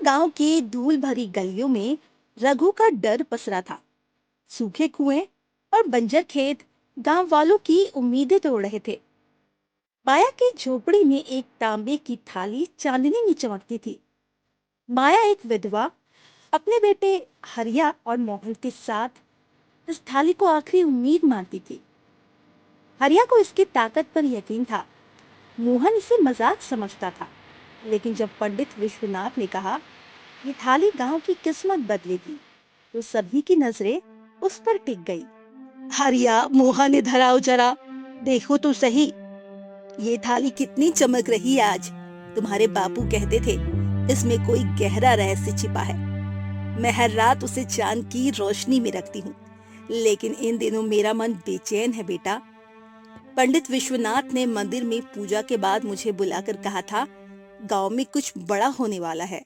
गांव की धूल भरी गलियों में रघु का डर पसरा था। सूखे कुएं और बंजर खेत गांव वालों की उम्मीदें तोड़ रहे थे। माया की झोपड़ी में एक तांबे की थाली चांदनी में चमकती थी। माया एक विधवा अपने बेटे हरिया और मोहन के साथ इस थाली को आखिरी उम्मीद मानती थी। हरिया को इसकी ताकत पर यकीन था। मोहन इसे मजाक समझता था, लेकिन जब पंडित विश्वनाथ ने कहा ये थाली गांव की किस्मत बदलेगी, तो सभी की नजरें उस पर टिक गई। हरिया, मोहन, इधर आओ जरा, देखो तो सही, ये थाली कितनी चमक रही है आज। तुम्हारे बापू कहते थे इसमें कोई गहरा रहस्य छिपा है। मैं हर रात उसे चांद की रोशनी में रखती हूँ, लेकिन इन दिनों मेरा मन बेचैन है बेटा। पंडित विश्वनाथ ने मंदिर में पूजा के बाद मुझे बुलाकर कहा था, गांव में कुछ बड़ा होने वाला है।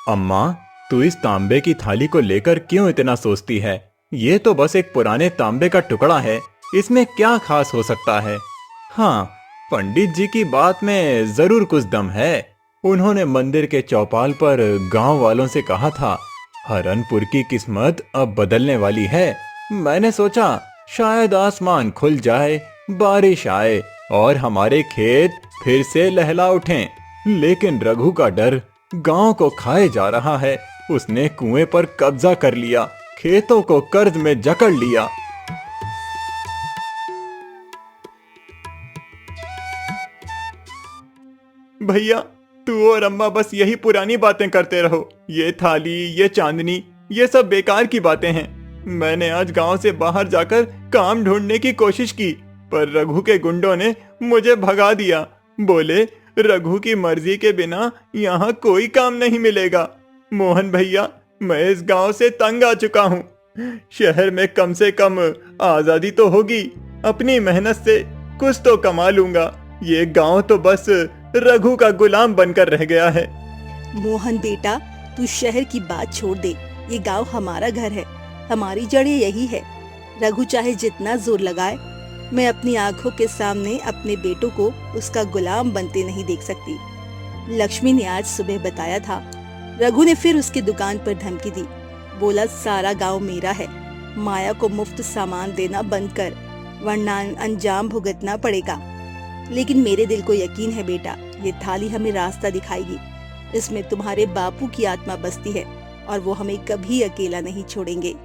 अम्मा, तू इस तांबे की थाली को लेकर क्यों इतना सोचती है? ये तो बस एक पुराने तांबे का टुकड़ा है, इसमें क्या खास हो सकता है? हाँ, पंडित जी की बात में जरूर कुछ दम है। उन्होंने मंदिर के चौपाल पर गांव वालों से कहा था, हरनपुर की किस्मत अब बदलने वाली है। मैंने सोचा शायद आसमान खुल जाए, बारिश आए और हमारे खेत फिर से लहला उठें। लेकिन रघु का डर गांव को खाए जा रहा है। उसने कुएं पर कब्जा कर लिया, खेतों को कर्ज में जकड़ लिया। भैया, तू और अम्मा बस यही पुरानी बातें करते रहो। ये थाली, ये चांदनी, ये सब बेकार की बातें हैं। मैंने आज गांव से बाहर जाकर काम ढूंढने की कोशिश की, पर रघु के गुंडों ने मुझे भगा दिया। बोले रघु की मर्जी के बिना यहाँ कोई काम नहीं मिलेगा। मोहन भैया, मैं इस गांव से तंग आ चुका हूँ। शहर में कम से कम आजादी तो होगी, अपनी मेहनत से कुछ तो कमा लूंगा। ये गांव तो बस रघु का गुलाम बनकर रह गया है। मोहन बेटा, तू शहर की बात छोड़ दे। ये गांव हमारा घर है, हमारी जड़ें यही है। रघु चाहे जितना जोर लगाए, मैं अपनी आंखों के सामने अपने बेटों को उसका गुलाम बनते नहीं देख सकती। लक्ष्मी ने आज सुबह बताया था। रघु ने फिर उसकी दुकान पर धमकी दी। बोला सारा गांव मेरा है, माया को मुफ्त सामान देना बंद कर, वरना अंजाम भुगतना पड़ेगा। लेकिन मेरे दिल को यकीन है बेटा, ये थाली हमें रास्ता दिखाएगी। इसमें तुम्हारे बापू की आत्मा बसती है और वो हमें कभी अकेला नहीं छोड़ेंगे।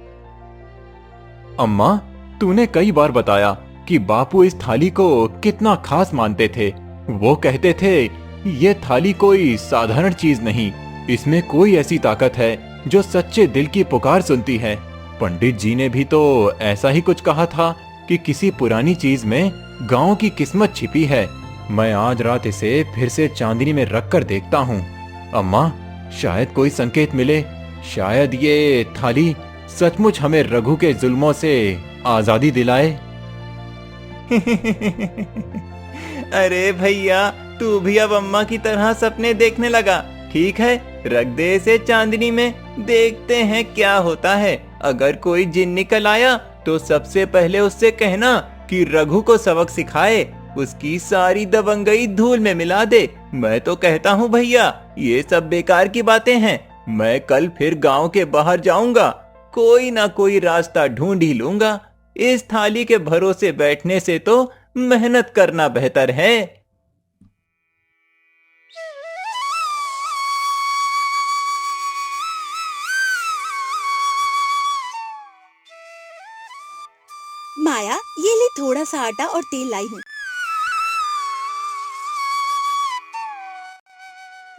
अम्मा, तूने कई बार बताया कि बापू इस थाली को कितना खास मानते थे। वो कहते थे ये थाली कोई साधारण चीज नहीं, इसमें कोई ऐसी ताकत है जो सच्चे दिल की पुकार सुनती है। पंडित जी ने भी तो ऐसा ही कुछ कहा था कि किसी पुरानी चीज में गांव की किस्मत छिपी है। मैं आज रात इसे फिर से चांदनी में रख कर देखता हूँ। अम्मा, शायद कोई संकेत मिले, शायद ये थाली सचमुच हमें रघु के जुल्मों से आजादी दिलाए। अरे भैया, तू भी अब अम्मा की तरह सपने देखने लगा। ठीक है, रख दे इसे चांदनी में, देखते हैं क्या होता है। अगर कोई जिन निकल आया तो सबसे पहले उससे कहना कि रघु को सबक सिखाए, उसकी सारी दबंगई धूल में मिला दे। मैं तो कहता हूँ भैया, ये सब बेकार की बातें हैं। मैं कल फिर गांव के बाहर जाऊंगा, कोई ना कोई रास्ता ढूंढ ही लूंगा। इस थाली के भरोसे बैठने से तो मेहनत करना बेहतर है। माया, ये ले थोड़ा सा आटा और तेल लाई हूँ।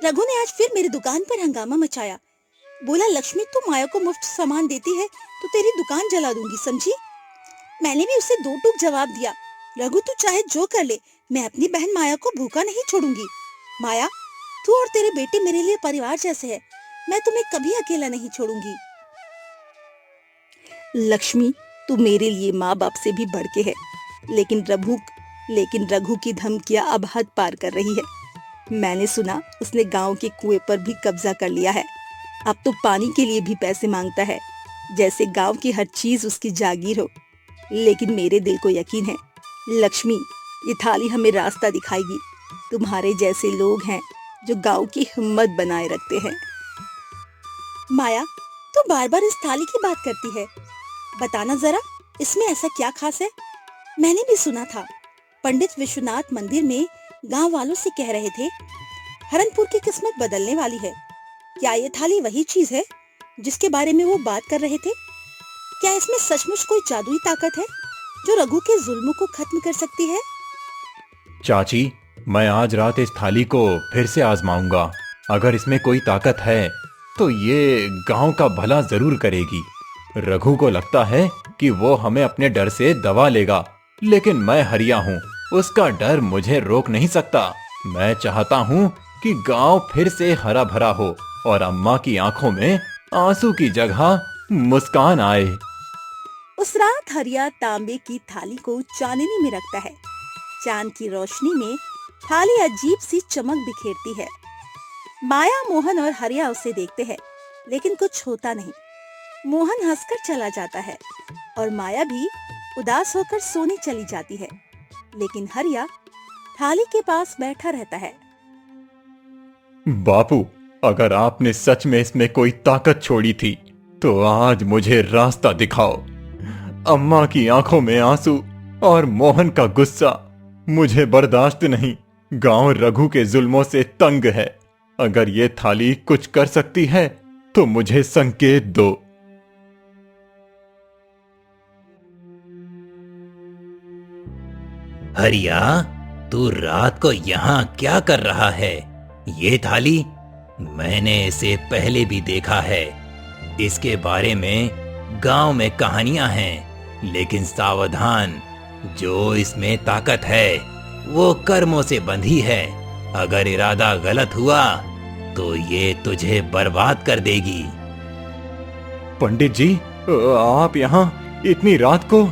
रघु ने आज फिर मेरी दुकान पर हंगामा मचाया। बोला लक्ष्मी, तू माया को मुफ्त सामान देती है तो तेरी दुकान जला दूंगी, समझी? मैंने भी उसे दो टूक जवाब दिया। रघु, तू चाहे जो कर ले, मैं अपनी बहन माया को भूखा नहीं छोड़ूंगी। माया, तू और तेरे बेटे मेरे लिए परिवार जैसे हैं। मैं तुम्हें कभी अकेला नहीं छोड़ूंगी। लक्ष्मी, तू मेरे लिए माँ बाप से भी बढ़ के है, लेकिन रघु की धमकियां अब हद पार कर रही है। मैंने सुना उसने गांव के कुएं पर भी कब्जा कर लिया है। अब तो पानी के लिए भी पैसे मांगता है, जैसे गांव की हर चीज उसकी जागीर हो। लेकिन मेरे दिल को यकीन है, लक्ष्मी, ये थाली हमें रास्ता दिखाएगी। तुम्हारे जैसे लोग हैं जो गांव की हिम्मत बनाए रखते हैं। माया, तू बार बार इस थाली की बात करती है, बताना जरा, इसमें ऐसा क्या खास है? मैंने भी सुना था पंडित विश्वनाथ मंदिर में गांव वालों से कह रहे थे हरनपुर की किस्मत बदलने वाली है। क्या ये थाली वही चीज है जिसके बारे में वो बात कर रहे थे? क्या इसमें सचमुच कोई जादुई ताकत है जो रघु के जुल्म को खत्म कर सकती है? चाची, मैं आज रात इस थाली को फिर से आजमाऊंगा। अगर इसमें कोई ताकत है तो ये गांव का भला जरूर करेगी। रघु को लगता है कि वो हमें अपने डर से दबा लेगा, लेकिन मैं हरिया हूँ, उसका डर मुझे रोक नहीं सकता। मैं चाहता हूँ कि गांव फिर से हरा भरा हो और अम्मा की आंखों में आंसू की जगह मुस्कान आए। उस रात हरिया तांबे की थाली को चांदनी में रखता है। चांद की रोशनी में थाली अजीब सी चमक बिखेरती है। माया, मोहन और हरिया उसे देखते हैं, लेकिन कुछ होता नहीं। मोहन हंसकर चला जाता है और माया भी उदास होकर सोने चली जाती है, लेकिन हरिया थाली के पास बैठा रहता है। बापू, अगर आपने सच में इसमें कोई ताकत छोड़ी थी तो आज मुझे रास्ता दिखाओ। अम्मा की आंखों में आंसू और मोहन का गुस्सा मुझे बर्दाश्त नहीं। गांव रघु के जुल्मों से तंग है। अगर ये थाली कुछ कर सकती है तो मुझे संकेत दो। हरिया, तू रात को यहाँ क्या कर रहा है? ये थाली, मैंने इसे पहले भी देखा है। इसके बारे में गांव में कहानियां हैं, लेकिन सावधान, जो इसमें ताकत है वो कर्मों से बंधी है। अगर इरादा गलत हुआ तो ये तुझे बर्बाद कर देगी। पंडित जी, आप यहाँ इतनी रात को?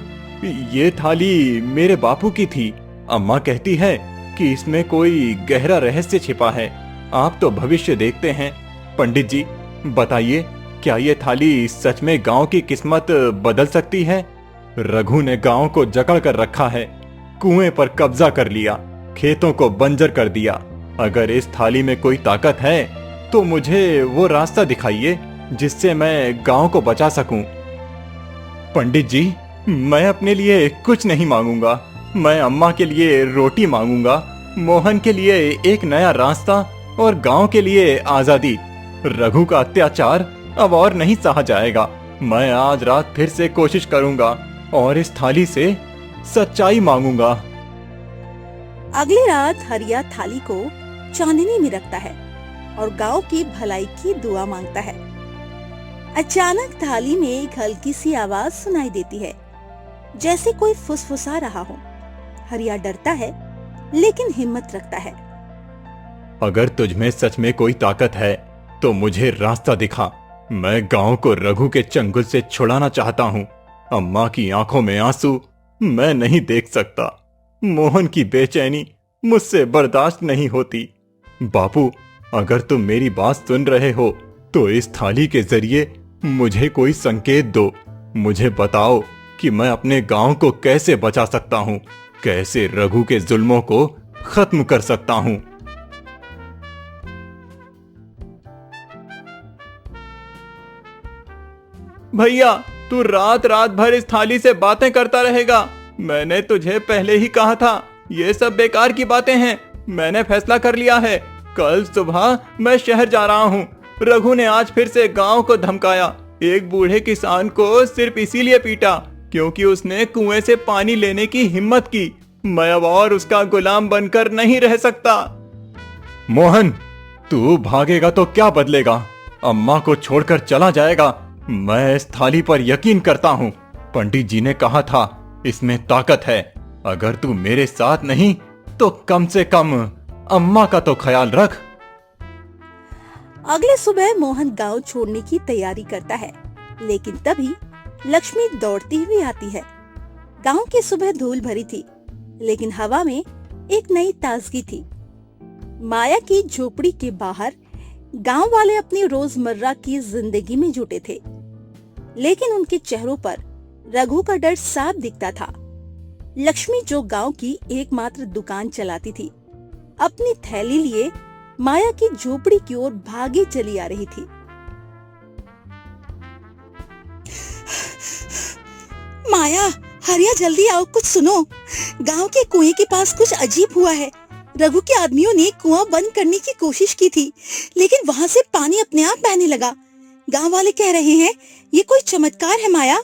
ये थाली मेरे बापू की थी। अम्मा कहती है कि इसमें कोई गहरा रहस्य छिपा है। आप तो भविष्य देखते हैं। पंडित जी, बताइए, क्या ये थाली सच में गांव की किस्मत बदल सकती है? रघु ने गांव को जकड़ कर रखा है, कुएं पर कब्जा कर लिया, खेतों को बंजर कर दिया। अगर इस थाली में कोई ताकत है तो मुझे वो रास्ता दिखाइए जिससे मैं गांव को बचा सकूं। पंडित जी, मैं अपने लिए कुछ नहीं मांगूंगा। मैं अम्मा के लिए रोटी मांगूंगा, मोहन के लिए एक नया रास्ता और गांव के लिए आजादी। रघु का अत्याचार अब और नहीं सहा जाएगा। मैं आज रात फिर से कोशिश करूंगा और इस थाली से सच्चाई मांगूंगा। अगली रात हरिया थाली को चांदनी में रखता है और गांव की भलाई की दुआ मांगता है। अचानक थाली में एक हल्की सी आवाज सुनाई देती है, जैसे कोई फुसफुसा रहा हो। हरिया डरता है, लेकिन हिम्मत रखता है। अगर तुझमें सच में कोई ताकत है तो मुझे रास्ता दिखा। मैं गांव को रघु के चंगुल से छुड़ाना चाहता हूँ। अम्मा की आंखों में आंसू मैं नहीं देख सकता। मोहन की बेचैनी मुझसे बर्दाश्त नहीं होती। बापू, अगर तुम मेरी बात सुन रहे हो तो इस थाली के जरिए मुझे कोई संकेत दो। मुझे बताओ कि मैं अपने गांव को कैसे बचा सकता हूँ, कैसे रघु के जुल्मों को खत्म कर सकता हूँ। भैया, तू रात रात भर इस थाली से बातें करता रहेगा। मैंने तुझे पहले ही कहा था, ये सब बेकार की बातें हैं। मैंने फैसला कर लिया है, कल सुबह मैं शहर जा रहा हूँ। रघु ने आज फिर से गांव को धमकाया। एक बूढ़े किसान को सिर्फ इसीलिए पीटा क्योंकि उसने कुएं से पानी लेने की हिम्मत की। मैं अब और उसका गुलाम बनकर नहीं रह सकता। मोहन, तू भागेगा तो क्या बदलेगा? अम्मा को छोड़कर चला जाएगा। मैं इस थाली पर यकीन करता हूँ। पंडित जी ने कहा था इसमें ताकत है। अगर तू मेरे साथ नहीं तो कम से कम अम्मा का तो ख्याल रख। अगले सुबह मोहन गांव छोड़ने की तैयारी करता है, लेकिन तभी लक्ष्मी दौड़ती हुई आती है। गांव की सुबह धूल भरी थी, लेकिन हवा में एक नई ताजगी थी। माया की झोपड़ी के बाहर गांव वाले अपनी रोजमर्रा की जिंदगी में जुटे थे, लेकिन उनके चेहरों पर रघु का डर साफ दिखता था। लक्ष्मी, जो गांव की एकमात्र दुकान चलाती थी, अपनी थैली लिए माया की झोपड़ी की ओर भागी चली आ रही थी। माया, हरिया, जल्दी आओ, कुछ सुनो। गांव के कुएं के पास कुछ अजीब हुआ है। रघु के आदमियों ने कुआं बंद करने की कोशिश की थी, लेकिन वहां से पानी अपने आप बहने लगा। गांव वाले कह रहे हैं ये कोई चमत्कार है। माया,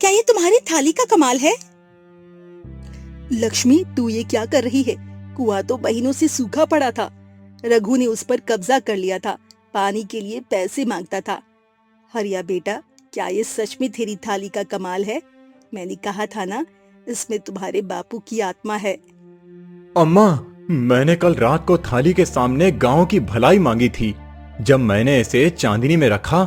क्या ये तुम्हारी थाली का कमाल है? लक्ष्मी, तू ये क्या कर रही है? कुआं तो महीनों से सूखा पड़ा था। रघु ने उस पर कब्जा कर लिया था, पानी के लिए पैसे मांगता था। हरिया बेटा, क्या ये सच में तेरी थाली का कमाल है? मैंने कहा था ना, इसमें तुम्हारे बापू की आत्मा है। अम्मा, मैंने कल रात को थाली के सामने गांव की भलाई मांगी थी। जब मैंने इसे चांदनी में रखा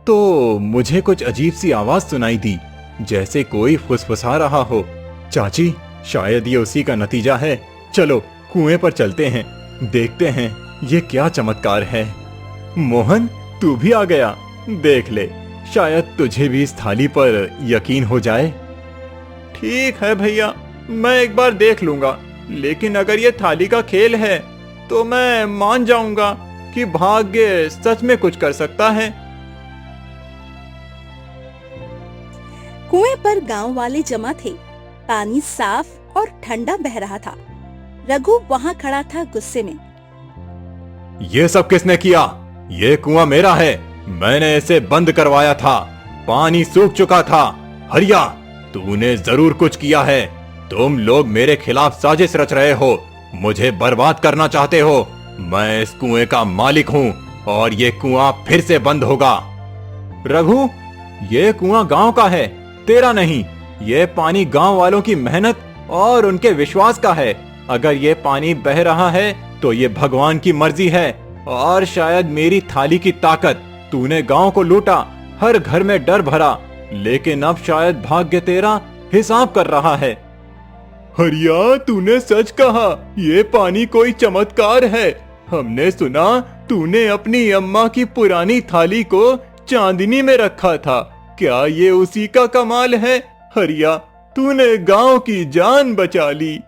तो मुझे कुछ अजीब सी आवाज सुनाई दी, जैसे कोई फुसफुसा रहा हो। चाची, शायद ये उसी का नतीजा है। चलो कुएं पर चलते हैं, देखते हैं ये क्या चमत्कार है। मोहन, तू भी आ गया। देख ले, शायद तुझे भी इस थाली पर यकीन हो जाए। ठीक है भैया, मैं एक बार देख लूंगा, लेकिन अगर ये थाली का खेल है तो मैं मान जाऊंगा कि भाग्य सच में कुछ कर सकता है। कुएं पर गांव वाले जमा थे। पानी साफ और ठंडा बह रहा था। रघु वहां खड़ा था गुस्से में। ये सब किसने किया? ये कुआं मेरा है, मैंने इसे बंद करवाया था। पानी सूख चुका था। हरिया, तूने जरूर कुछ किया है। तुम लोग मेरे खिलाफ साजिश रच रहे हो, मुझे बर्बाद करना चाहते हो। मैं इस कुएं का मालिक हूँ और ये कुआं फिर से बंद होगा। रघु, ये कुआं गांव का है, तेरा नहीं। ये पानी गांव वालों की मेहनत और उनके विश्वास का है। अगर ये पानी बह रहा है तो ये भगवान की मर्जी है, और शायद मेरी थाली की ताकत। तूने गांव को लूटा, हर घर में डर भरा, लेकिन अब शायद भाग्य तेरा हिसाब कर रहा है। हरिया, तूने सच कहा, ये पानी कोई चमत्कार है। हमने सुना तूने अपनी अम्मा की पुरानी थाली को चांदनी में रखा था। क्या ये उसी का कमाल है? हरिया, तूने गांव की जान बचा ली।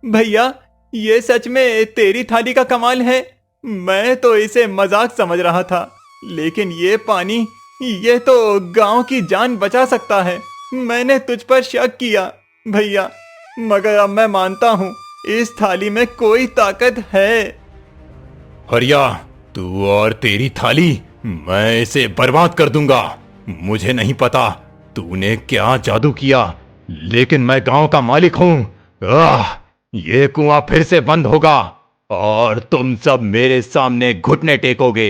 भैया, ये सच में तेरी थाली का कमाल है। मैं तो इसे मजाक समझ रहा था, लेकिन ये पानी, ये तो गांव की जान बचा सकता है। मैंने तुझ पर शक किया भैया, मगर अब मैं मानता हूँ इस थाली में कोई ताकत है। हरिया, तू और तेरी थाली, मैं इसे बर्बाद कर दूंगा। मुझे नहीं पता तूने क्या जादू किया, लेकिन मैं गांव का मालिक हूं। ये कुआं फिर से बंद होगा और तुम सब मेरे सामने घुटने टेकोगे।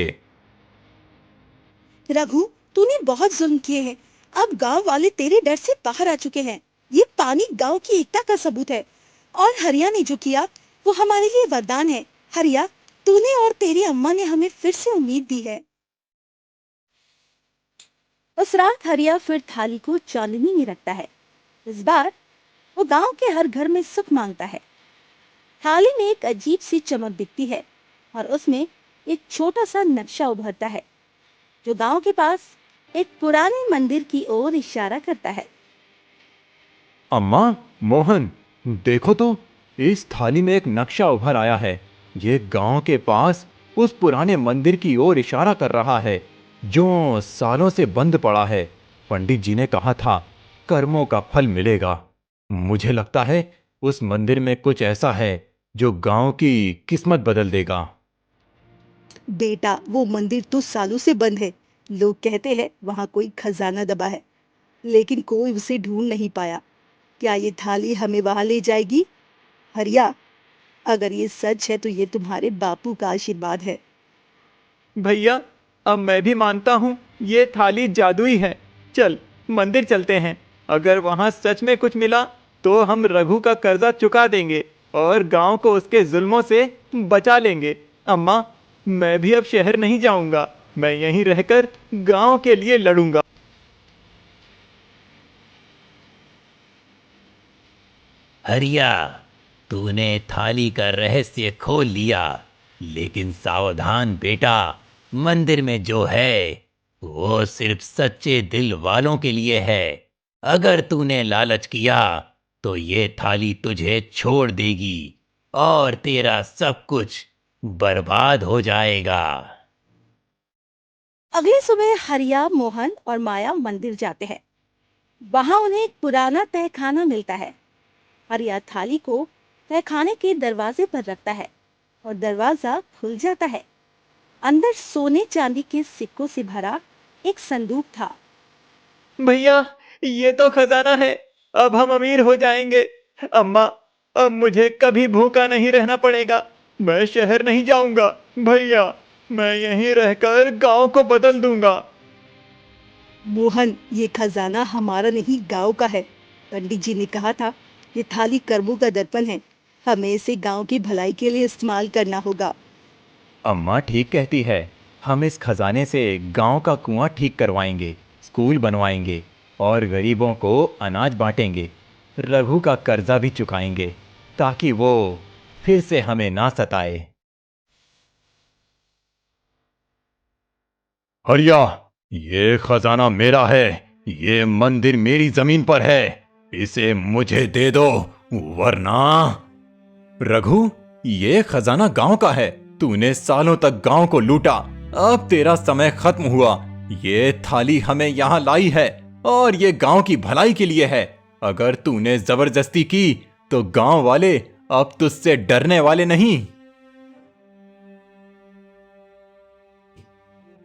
रघु, तूने बहुत जुल्म किए हैं। अब गांव वाले तेरे डर से बाहर आ चुके हैं। ये पानी गांव की एकता का सबूत है, और हरिया ने जो किया वो हमारे लिए वरदान है। हरिया, तूने और तेरी अम्मा ने हमें फिर से उम्मीद दी है। उस रात हरिया फिर थाली को चांदनी में रखता है। इस बार वो गांव के हर घर में सुख मांगता है। थाली में एक अजीब सी चमक दिखती है, और उसमें एक छोटा सा नक्शा उभरता है, जो गांव के पास एक पुराने मंदिर की ओर इशारा करता है। अम्मा, मोहन, देखो तो, इस थाली में एक नक्शा उभर आया है। ये गांव के पास उस पुराने मंदिर की ओर इशारा कर रहा है, जो सालों से बंद पड़ा है। पंडित जी ने कहा था कर्मों का फल मिलेगा। मुझे लगता है उस मंदिर में कुछ ऐसा है जो गांव की किस्मत बदल देगा। बेटा, वो मंदिर तो सालों से बंद है। लोग कहते हैं वहां कोई खजाना दबा है, लेकिन कोई उसे ढूंढ नहीं पाया। क्या ये थाली हमें वहां ले जाएगी? हरिया, अगर ये सच है तो ये तुम्हारे बापू का आशीर्वाद है। भैया, अब मैं भी मानता हूँ ये थाली जादुई है। चल, मंदिर चलते हैं। अगर वहाँ सच में कुछ मिला तो हम रघु का कर्जा चुका देंगे और गांव को उसके जुल्मों से बचा लेंगे। अम्मा, मैं भी अब शहर नहीं जाऊंगा, मैं यहीं रहकर गांव के लिए लड़ूंगा। हरिया, तूने थाली का रहस्य खोल लिया, लेकिन सावधान बेटा, मंदिर में जो है वो सिर्फ सच्चे दिल वालों के लिए है। अगर तूने लालच किया तो ये थाली तुझे छोड़ देगी और तेरा सब कुछ बर्बाद हो जाएगा। अगली सुबह हरिया, मोहन और माया मंदिर जाते हैं। वहां उन्हें एक पुराना तहखाना मिलता है। हरिया थाली को तहखाने के दरवाजे पर रखता है और दरवाजा खुल जाता है। अंदर सोने चांदी के सिक्कों से भरा एक संदूक था। भैया, ये तो खजाना है। अब हम अमीर हो जाएंगे। अम्मा, अब मुझे कभी भूखा नहीं रहना पड़ेगा। मैं शहर नहीं जाऊंगा। भैया, मैं यहीं रहकर गांव को बदल दूंगा। मोहन, ये खजाना हमारा नहीं, गांव का है। पंडित जी ने कहा था, ये थाली कर्मों का दर्पण है। हमें इसे गांव की भलाई के लिए इस्तेमाल करना होगा। अम्मा ठीक कहती है। हम इस खजाने से गांव का कुआं ठीक करवाएंगे, स्कूल बनवाएंगे और गरीबों को अनाज बांटेंगे। रघु का कर्जा भी चुकाएंगे ताकि वो फिर से हमें ना सताए। हरिया, ये खजाना मेरा है। ये मंदिर मेरी जमीन पर है। इसे मुझे दे दो, वरना। रघु, ये खजाना गांव का है। तूने सालों तक गांव को लूटा। अब तेरा समय खत्म हुआ। ये थाली हमें यहाँ लाई है और ये गांव की भलाई के लिए है। अगर तूने जबरदस्ती की तो गांव वाले अब तुझसे डरने वाले नहीं।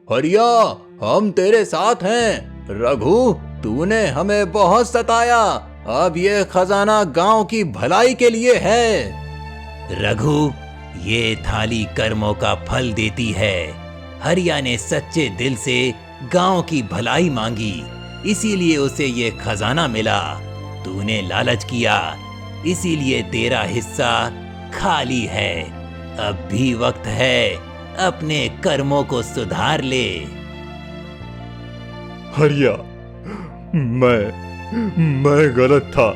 हरिया, हम तेरे साथ हैं। रघु, तूने हमें बहुत सताया। अब ये खजाना गांव की भलाई के लिए है। रघु, ये थाली कर्मों का फल देती है। हरिया ने सच्चे दिल से गांव की भलाई मांगी, इसीलिए उसे ये खजाना मिला। तूने लालच किया, इसीलिए तेरा हिस्सा खाली है। अब भी वक्त है, अपने कर्मों को सुधार ले। हरिया, मैं गलत था।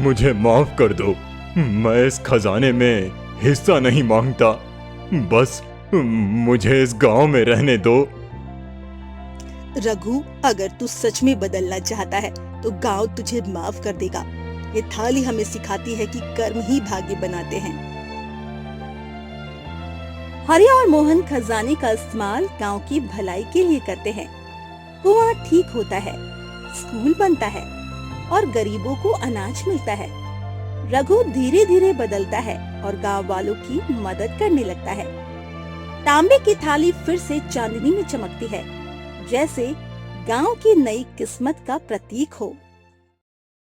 मुझे माफ कर दो। मैं इस खजाने में हिस्सा नहीं मांगता। बस मुझे इस गांव में रहने दो। रघु, अगर तू सच में बदलना चाहता है तो गांव तुझे माफ कर देगा। ये थाली हमें सिखाती है कि कर्म ही भाग्य बनाते हैं। हरिया और मोहन खजाने का इस्तेमाल गांव की भलाई के लिए करते हैं। कुआं ठीक होता है, स्कूल बनता है और गरीबों को अनाज मिलता है। रघु धीरे धीरे बदलता है और गांव वालों की मदद करने लगता है। तांबे की थाली फिर से चांदनी में चमकती है, जैसे गांव की नई किस्मत का प्रतीक हो।